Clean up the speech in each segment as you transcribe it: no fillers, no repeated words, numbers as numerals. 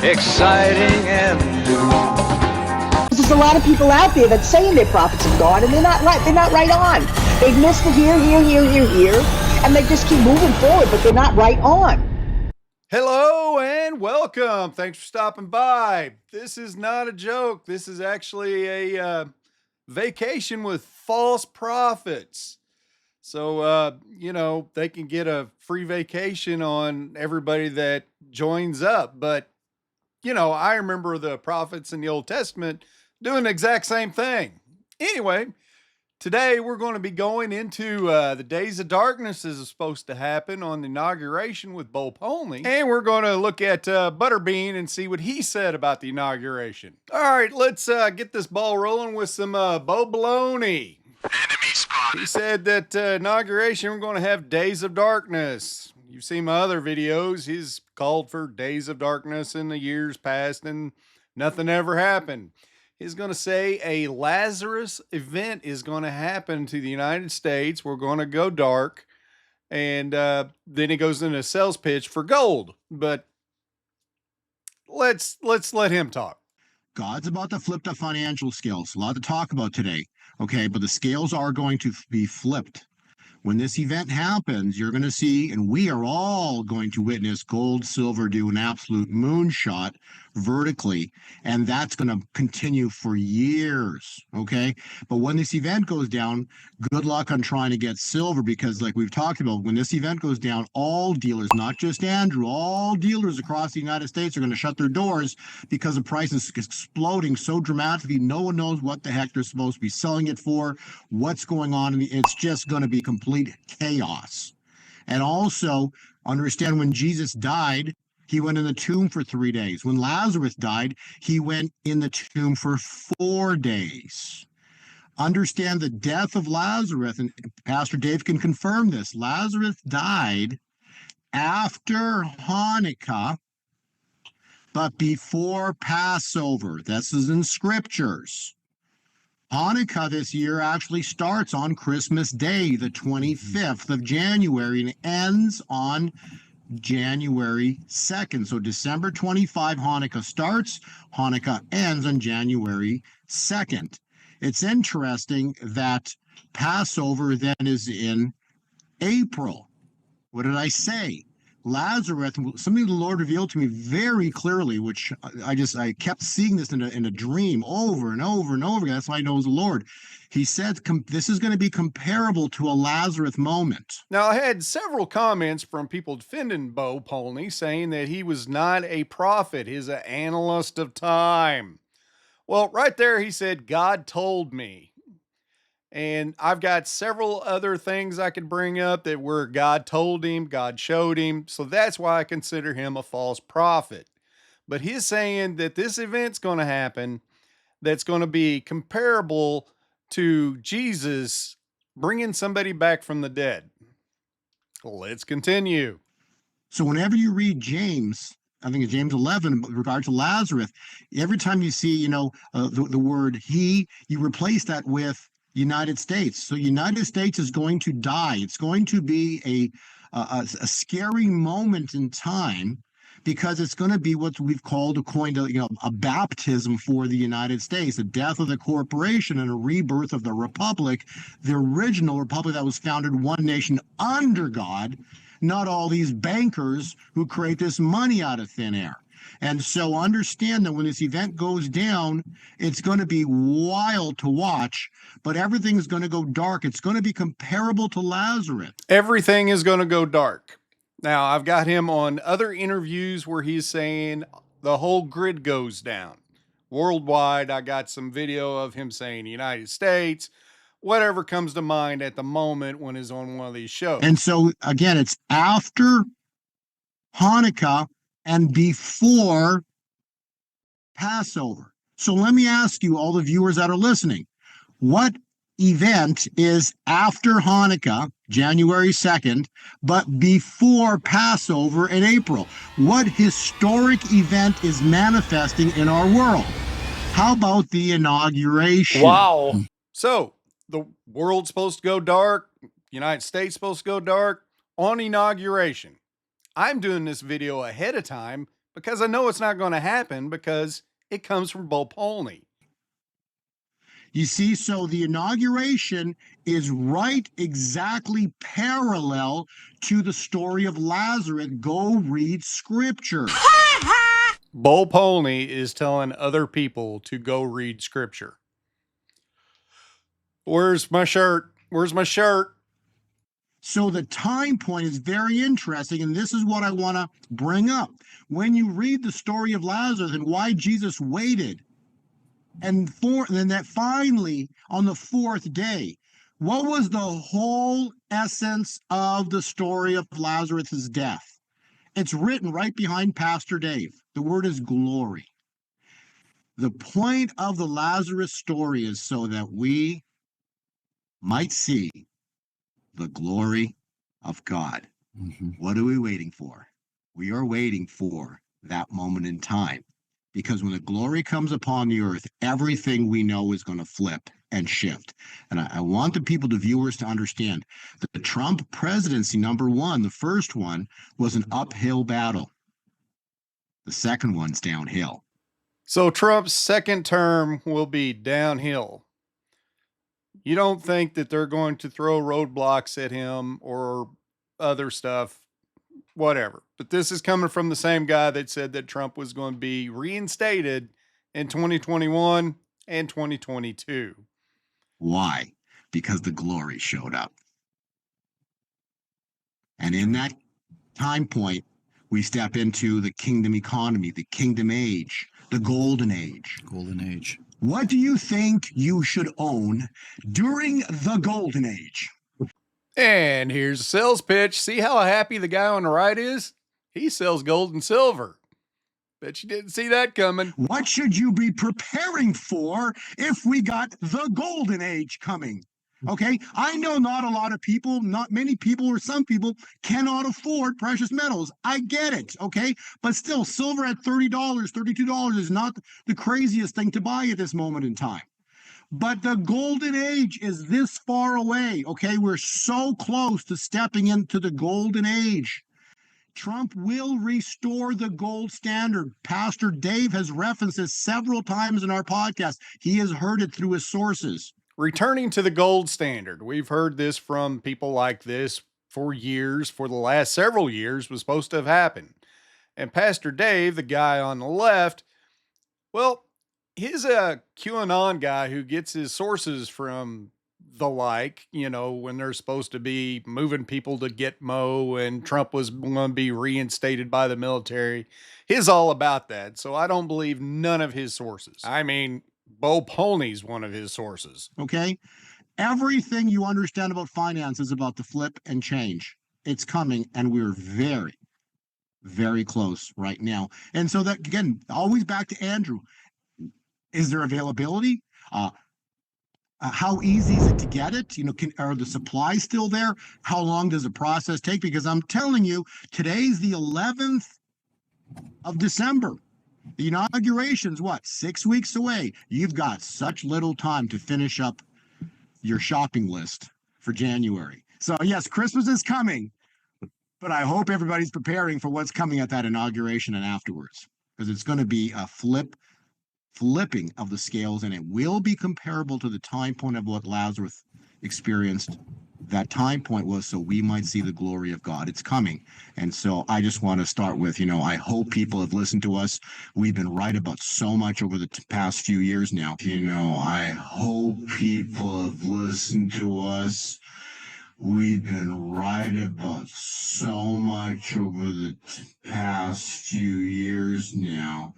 exciting and new. There's a lot of people out there that saying they're prophets of God, and they're not right. They're not right on. They've missed it here, and they just keep moving forward, but they're not right on. Hello and welcome. Thanks for stopping by. This is not a joke. This is actually a vacation with false prophets. So, they can get a free vacation on everybody that joins up. But, I remember the prophets in the Old Testament doing the exact same thing. Anyway, today we're going to be going into the days of darkness is supposed to happen on the inauguration with Polny. And we're going to look at Butterbean and see what he said about the inauguration. All right, let's get this ball rolling with some Bolny. Enemy spotted. He said that inauguration, we're going to have days of darkness. You've seen my other videos. He's called for days of darkness in the years past and nothing ever happened. He's going to say a Lazarus event is going to happen to the United States. We're going to go dark. And then he goes into a sales pitch for gold. But let's let him talk. God's about to flip the financial scales. A lot to talk about today. Okay, but the scales are going to be flipped. When this event happens, you're going to see, and we are all going to witness gold, silver do an absolute moonshot vertically, and that's going to continue for years, okay? But when this event goes down, good luck on trying to get silver, because like we've talked about, when this event goes down, all dealers, not just Andrew, all dealers across the United States are going to shut their doors because the price is exploding so dramatically. No one knows what the heck they're supposed to be selling it for, what's going on, it's just going to be complete chaos. And also, understand when Jesus died, he went in the tomb for 3 days. When Lazarus died, he went in the tomb for 4 days. Understand the death of Lazarus, and Pastor Dave can confirm this. Lazarus died after Hanukkah, but before Passover. This is in scriptures. Hanukkah this year actually starts on Christmas Day, the 25th of January, and ends on January 2nd. So December 25, Hanukkah starts, Hanukkah ends on January 2nd. It's interesting that Passover then is in April. What did I say? Lazarus, something the Lord revealed to me very clearly, which I kept seeing this in a dream over and over and over again. That's why I know it was the Lord. He said, this is going to be comparable to a Lazarus moment. Now, I had several comments from people defending Polny, saying that he was not a prophet. He's an analyst of time. Well, right there, he said, God told me. And I've got several other things I could bring up that where God told him, God showed him. So that's why I consider him a false prophet. But he's saying that this event's going to happen that's going to be comparable to Jesus bringing somebody back from the dead. Let's continue. So whenever you read James, I think it's James 11, with regard to Lazarus, every time you see, the word he, you replace that with United States. So United States is going to die. It's going to be a scary moment in time, because it's going to be what we've coined a baptism for the United States, the death of the corporation and a rebirth of the republic, the original republic that was founded one nation under God, not all these bankers who create this money out of thin air. And so understand that when this event goes down, it's going to be wild to watch, but everything's going to go dark. It's going to be comparable to Lazarus. Everything is going to go dark. Now, I've got him on other interviews where he's saying the whole grid goes down. Worldwide, I got some video of him saying United States, whatever comes to mind at the moment when he's on one of these shows. And so, again, it's after Hanukkah and before Passover. So let me ask you, all the viewers that are listening, what event is after Hanukkah, January 2nd, but before Passover in April? What historic event is manifesting in our world? How about the inauguration? Wow. So the world's supposed to go dark. United States supposed to go dark on inauguration. I'm doing this video ahead of time because I know it's not going to happen because it comes from Bo Polny. You see, so the inauguration is right exactly parallel to the story of Lazarus. Go read scripture. Bo Polny is telling other people to go read scripture. Where's my shirt? Where's my shirt? So the time point is very interesting, and this is what I want to bring up. When you read the story of Lazarus and why Jesus waited, and then that finally on the fourth day, what was the whole essence of the story of Lazarus' death? It's written right behind Pastor Dave. The word is glory. The point of the Lazarus story is so that we might see the glory of God. Mm-hmm. What are we waiting for? We are waiting for that moment in time. Because when the glory comes upon the earth, everything we know is going to flip and shift. And I want the people, the viewers, to understand that the Trump presidency, number one, the first one, was an uphill battle. The second one's downhill. So Trump's second term will be downhill. You don't think that they're going to throw roadblocks at him or other stuff, whatever. But this is coming from the same guy that said that Trump was going to be reinstated in 2021 and 2022. Why? Because the glory showed up. And in that time point, we step into the kingdom economy, the kingdom age, the golden age. Golden age. What do you think you should own during the golden age? And here's a sales pitch. See how happy the guy on the right is? He sells gold and silver. Bet you didn't see that coming. What should you be preparing for if we got the golden age coming? Okay, I know not a lot of people, not many people or some people cannot afford precious metals. I get it, okay? But still, silver at $30, $32 is not the craziest thing to buy at this moment in time. But the golden age is this far away, okay? We're so close to stepping into the golden age. Trump will restore the gold standard. Pastor Dave has referenced this several times in our podcast. He has heard it through his sources. Returning to the gold standard. We've heard this from people like this for years, for the last several years, was supposed to have happened. And Pastor Dave, the guy on the left, well, he's a QAnon guy who gets his sources from the like, you know, when they're supposed to be moving people to Gitmo and Trump was going to be reinstated by the military. He's all about that. So I don't believe none of his sources. I mean, Bo Polny's one of his sources. Okay. Everything you understand about finance is about to flip and change. It's coming, and we're very, very close right now. And so that, again, always back to Andrew. Is there availability? How easy is it to get it? You know, are the supplies still there? How long does the process take? Because I'm telling you, today's the 11th of December. The inauguration's what, 6 weeks away? You've got such little time to finish up your shopping list for January. So yes, Christmas is coming, but I hope everybody's preparing for what's coming at that inauguration and afterwards, because it's going to be a flipping of the scales, and it will be comparable to the time point of what Lazarus experienced. That time point was so we might see the glory of God. It's coming. And so I just want to start with, I hope people have listened to us. We've been right about so much over the past few years now. I hope people have listened to us. We've been right about so much over the past few years now.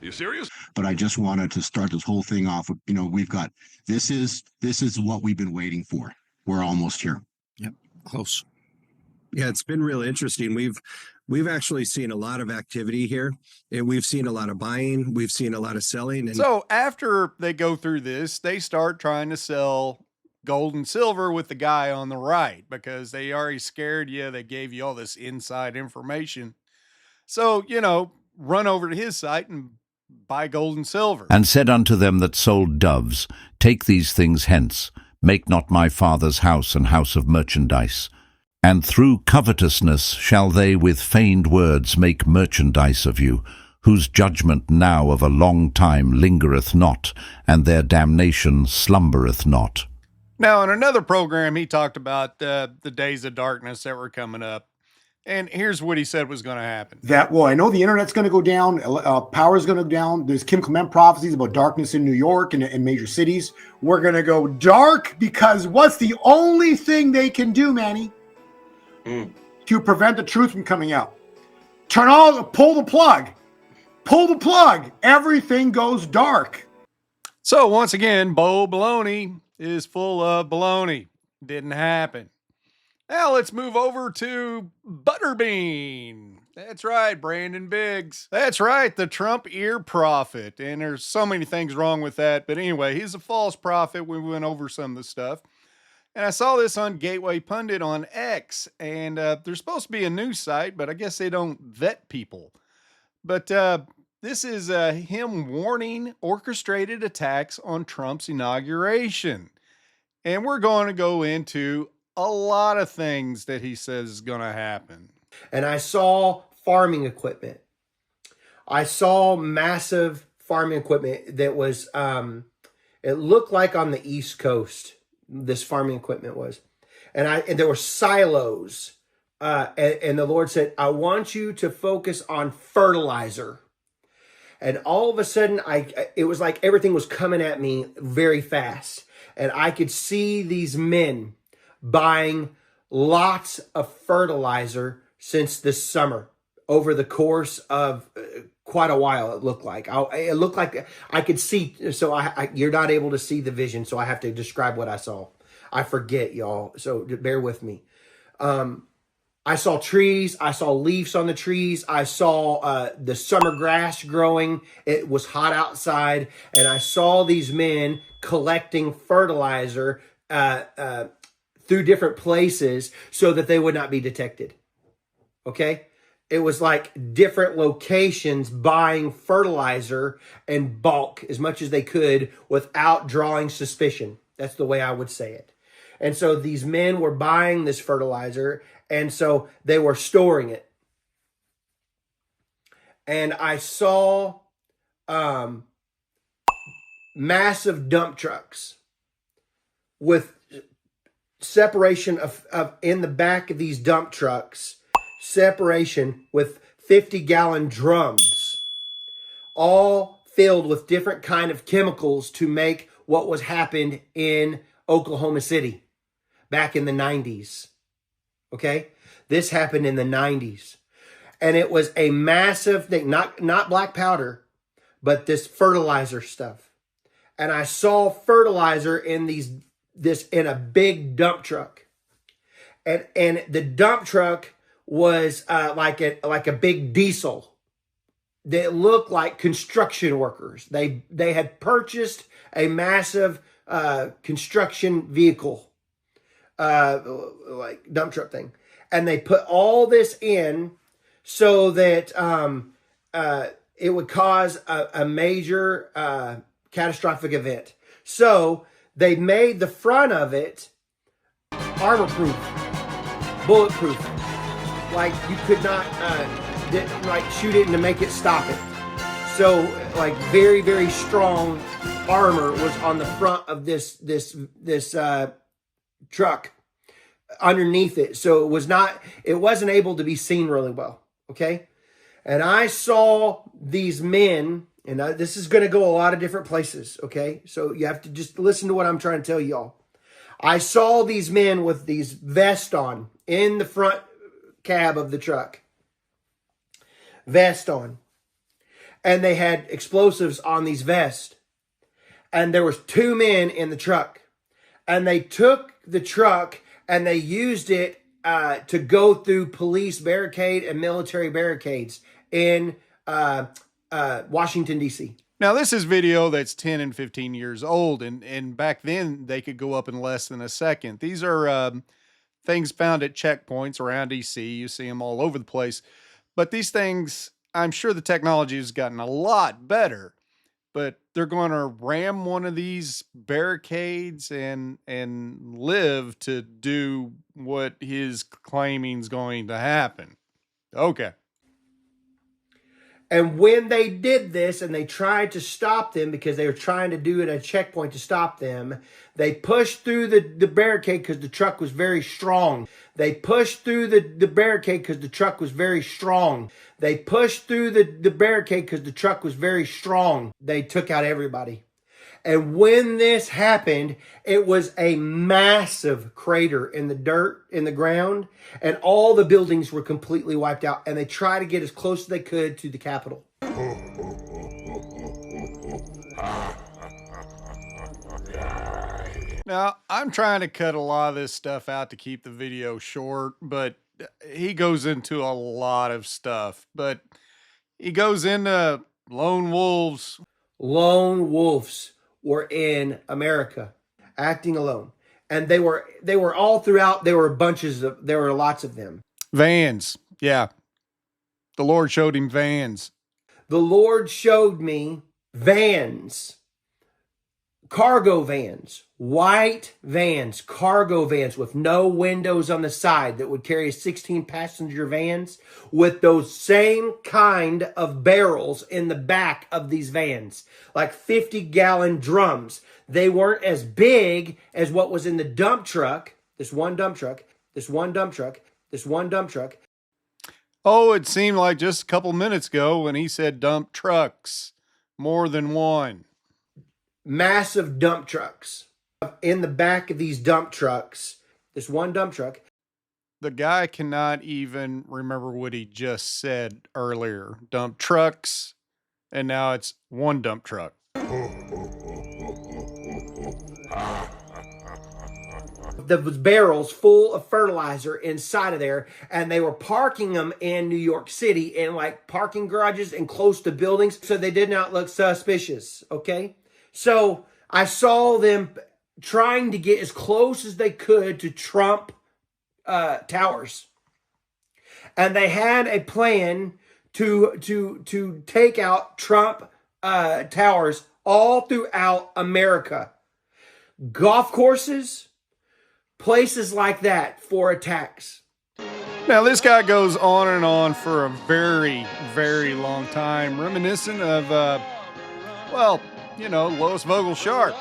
You serious? But I just wanted to start this whole thing off with, we've got, this is what we've been waiting for. We're almost here. Yep. Close. Yeah, it's been real interesting. We've actually seen a lot of activity here, and we've seen a lot of buying. We've seen a lot of selling. And so after they go through this, they start trying to sell gold and silver with the guy on the right because they already scared you. They gave you all this inside information. So, run over to his site and buy gold and silver. And said unto them that sold doves, Take these things hence, make not my Father's house an house of merchandise. And through covetousness shall they with feigned words make merchandise of you, whose judgment now of a long time lingereth not, and their damnation slumbereth not. Now, in another program, he talked about the days of darkness that were coming up. And here's what he said was going to happen. Well, I know the internet's going to go down. Power's going to go down. There's Kim Clement prophecies about darkness in New York and in major cities. We're going to go dark because what's the only thing they can do, Manny, to prevent the truth from coming out? Pull the plug. Pull the plug. Everything goes dark. So once again, Bo Baloney is full of baloney. Didn't happen. Now let's move over to Butterbean. That's right, Brandon Biggs. That's right, the Trump ear prophet. And there's so many things wrong with that. But anyway, he's a false prophet. We went over some of the stuff. And I saw this on Gateway Pundit on X. And there's supposed to be a news site, but I guess they don't vet people. But this is him warning orchestrated attacks on Trump's inauguration. And we're going to go into a lot of things that he says is going to happen. And I saw farming equipment. I saw massive farming equipment that was, it looked like on the East Coast, this farming equipment was. And there were silos. And the Lord said, I want you to focus on fertilizer. And all of a sudden, it was like everything was coming at me very fast. And I could see these men buying lots of fertilizer since this summer over the course of quite a while. It looked like I could see. So you're not able to see the vision. So I have to describe what I saw. I forget, y'all. So bear with me. I saw trees. I saw leaves on the trees. I saw the summer grass growing. It was hot outside. And I saw these men collecting fertilizer through different places so that they would not be detected. Okay? It was like different locations buying fertilizer in bulk as much as they could without drawing suspicion. That's the way I would say it. And so these men were buying this fertilizer, and so they were storing it. And I saw massive dump trucks with separation of in the back of these dump trucks, separation with 50-gallon drums, all filled with different kind of chemicals to make what was happened in Oklahoma City back in the 90s. Okay? This happened in the 90s. And it was a massive thing, not black powder, but this fertilizer stuff. And I saw fertilizer in in a big dump truck. And the dump truck was like a big diesel. They looked like construction workers. They had purchased a massive construction vehicle, like dump truck thing. And they put all this in so that it would cause a major catastrophic event. So they made the front of it armor-proof, bulletproof. Like you could not shoot it and to make it stop it. So like very, very strong armor was on the front of this truck underneath it. So it wasn't able to be seen really well. Okay. And I saw these men, and this is going to go a lot of different places. Okay. So you have to just listen to what I'm trying to tell y'all. I saw these men with these vests on in the front cab of the truck. Vest on. And they had explosives on these vests. And there was 2 men in the truck. And they took the truck and they used it to go through police barricade and military barricades in Washington, D.C. Now, this is video that's 10 and 15 years old. And back then, they could go up in less than a second. These are things found at checkpoints around D.C. You see them all over the place. But these things I'm sure the technology has gotten a lot better, but they're going to ram one of these barricades and live to do what he's claiming is going to happen. Okay. And when they did this and they tried to stop them because they were trying to do it at a checkpoint to stop them, they pushed through the barricade because the truck was very strong. They pushed through the barricade because the truck was very strong. They pushed through the barricade because the truck was very strong. They took out everybody. And when this happened, it was a massive crater in the dirt, in the ground, and all the buildings were completely wiped out. And they tried to get as close as they could to the Capitol. Now, I'm trying to cut a lot of this stuff out to keep the video short, but he goes into a lot of stuff. But he goes into lone wolves. Lone wolves were in America, acting alone. And they were all throughout. There were lots of them. Vans. Yeah. The Lord showed him vans. The Lord showed me vans. Cargo vans, white vans, cargo vans with no windows on the side that would carry 16 passenger vans with those same kind of barrels in the back of these vans, like 50-gallon drums. They weren't as big as what was in the dump truck, this one dump truck. Oh, it seemed like just a couple minutes ago when he said dump trucks, more than one. Massive dump trucks. In the back of these dump trucks, this one dump truck. The guy cannot even remember what he just said earlier. Dump trucks, and now it's one dump truck. There was barrels full of fertilizer inside of there, and they were parking them in New York City in like parking garages and close to buildings, so they did not look suspicious, okay? So I saw them trying to get as close as they could to Trump towers. And they had a plan to take out Trump towers all throughout America. Golf courses, places like that for attacks. Now, this guy goes on and on for a very, very long time, reminiscent of, Lois Vogel Sharp.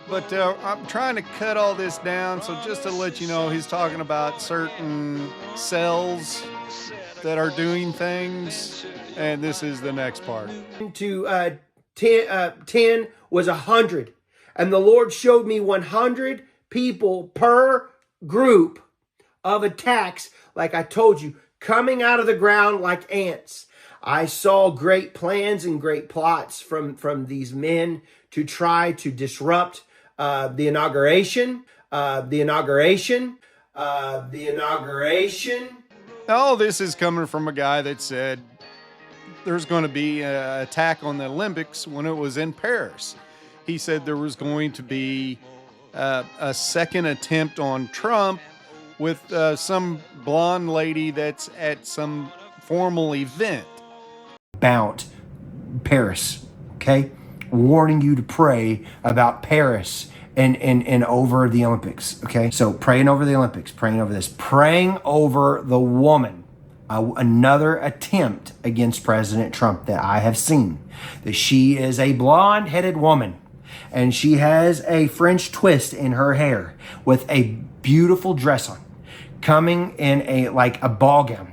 But I'm trying to cut all this down, so just to let you know, he's talking about certain cells that are doing things, and this is the next part. 10 was 100, and the Lord showed me 100 people per group of attacks, like I told you, coming out of the ground like ants. I saw great plans and great plots from these men to try to disrupt the inauguration. All this is coming from a guy that said there's going to be an attack on the Olympics when it was in Paris. He said there was going to be a second attempt on Trump with some blonde lady that's at some formal event. About Paris, okay? Warning you to pray about Paris and over the Olympics, okay? So praying over the Olympics, praying over this, praying over the woman. Another attempt against President Trump that I have seen. That she is a blonde-headed woman, and she has a French twist in her hair with a beautiful dress on, coming in a ball gown,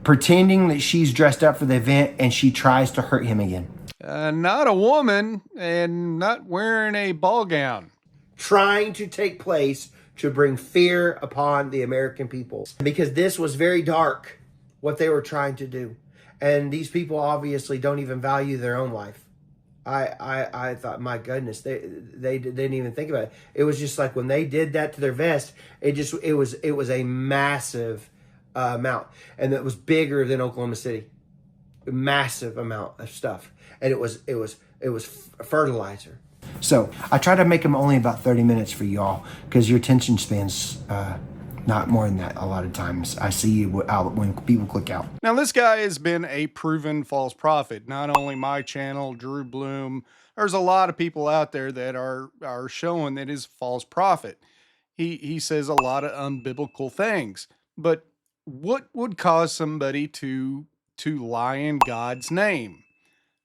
pretending that she's dressed up for the event, and she tries to hurt him again. Not a woman and not wearing a ball gown. Trying to take place to bring fear upon the American people. Because this was very dark, what they were trying to do. And these people obviously don't even value their own life. I thought, my goodness, they didn't even think about it. It was just like when they did that to their vest, it was a massive amount, and it was bigger than Oklahoma City. A massive amount of stuff, and it was fertilizer. So I try to make them only about 30 minutes for y'all because your attention span's Not more than that. A lot of times I see when people click out. Now, this guy has been a proven false prophet. Not only my channel, Drew Bloom. There's a lot of people out there that are showing that he's a false prophet. He says a lot of unbiblical things. But what would cause somebody to lie in God's name?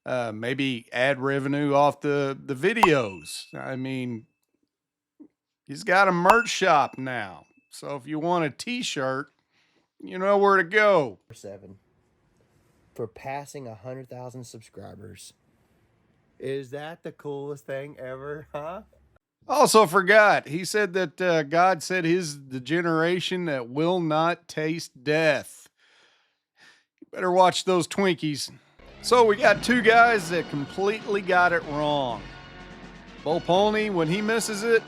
Maybe ad revenue off the videos. I mean, he's got a merch shop now. So if you want a t-shirt, you know where to go. 7 for passing 100,000 subscribers. Is that the coolest thing ever, huh? Also forgot, he said that God said he's the generation that will not taste death. You better watch those Twinkies. So we got two guys that completely got it wrong. Polny, when he misses it,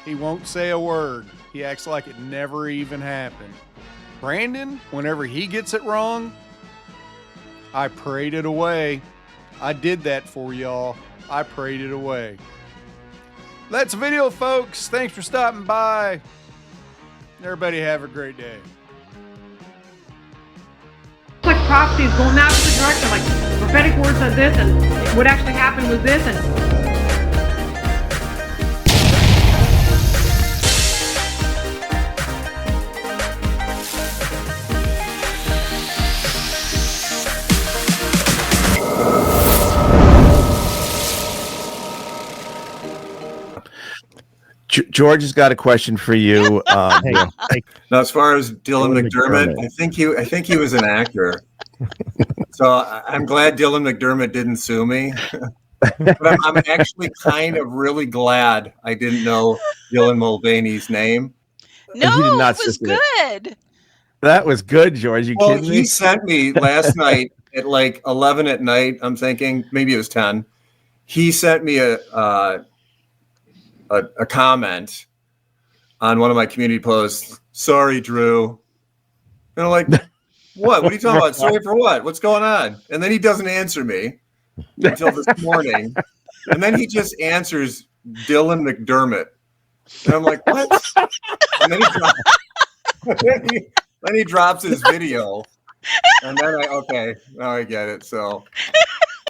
he won't say a word. He acts like it never even happened. Brandon, whenever he gets it wrong, I prayed it away. I did that for y'all. I prayed it away. That's the video, folks. Thanks for stopping by. Everybody have a great day. Like prophecies going out to the direction, like prophetic words on this, and what actually happened was this, and George has got a question for you. Now, as far as Dylan McDermott, I think he was an actor. So I'm glad Dylan McDermott didn't sue me. But I'm actually kind of really glad I didn't know Dylan Mulvaney's name. No, it was good. That was good, George. You kidding me? He sent me last night at like 11 at night. I'm thinking maybe it was 10. He sent me a comment on one of my community posts. Sorry, Drew. And I'm like, what? What are you talking about? Sorry for what? What's going on? And then he doesn't answer me until this morning. And then he just answers Dylan McDermott. And I'm like, what? And then he drops his video. And then now I get it. So